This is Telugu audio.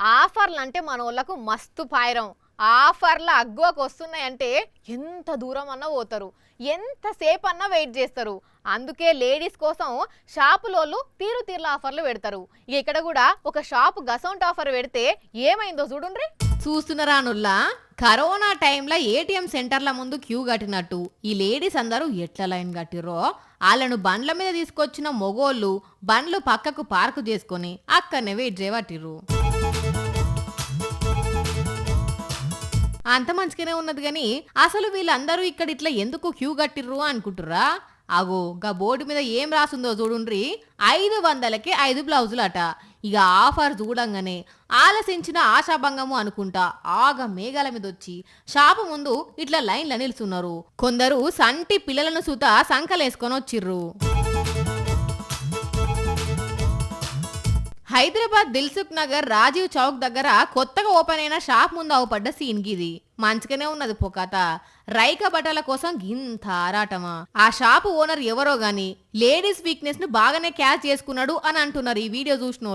ఆఫర్లు అంటే మనోళ్ళకు మస్తు పాయరం. ఆఫర్లు అగ్గోకి వస్తున్నాయంటే ఎంత దూరం అన్నా పోతారు, ఎంతసేపు అన్నా వెయిట్ చేస్తారు. అందుకే లేడీస్ కోసం షాపులోళ్ళు తీరుల ఆఫర్లు పెడతారు. ఇక్కడ కూడా ఒక షాపు గసౌంట్ ఆఫర్ పెడితే ఏమైందో చూడుండ్రి. చూస్తున్నారా నుల్లా, కరోనా టైంలో ఏటీఎం సెంటర్ల ముందు క్యూ కట్టినట్టు ఈ లేడీస్ అందరూ ఎట్లా లైన్ కట్టిర్రో వాళ్ళను బండ్ల మీద తీసుకొచ్చిన మొగోళ్ళు బండ్లు పక్కకు పార్కు చేసుకొని అక్కడనే వెయిట్ చేయబట్టిర్రు. అంత మంచిగానే ఉన్నది గాని అసలు వీళ్ళందరూ ఇక్కడ ఇట్లా ఎందుకు క్యూ కట్టిర్రు అనుకుంటుర్రా? అగో గా బోర్డు మీద ఏం రాసిందో చూడుండ్రి. 500కి 5 బ్లౌజులు అట. ఇక ఆఫర్ చూడంగానే ఆలసించిన ఆశాభంగము అనుకుంటా ఆగ మేఘాల మీద వచ్చి షాపు ముందు ఇట్లా లైన్ల నిల్చున్నారు. కొందరు సంటి పిల్లలను సుత సంకలేసుకొని వచ్చిర్రు. హైదరాబాద్ దిల్సుఖ్ నగర్ రాజీవ్ చౌక్ దగ్గర కొత్తగా ఓపెన్ అయిన షాప్ ముందు అవపడ్డ సీన్ గిది. మంచిగానే ఉన్నది పొకత. రైక బట్టల కోసం గింత ఆరాటమా. ఆ షాపు ఓనర్ ఎవరో గాని లేడీస్ వీక్నెస్ ను బాగానే క్యాచ్ చేసుకున్నాడు అని అంటున్నారు ఈ వీడియో చూసిన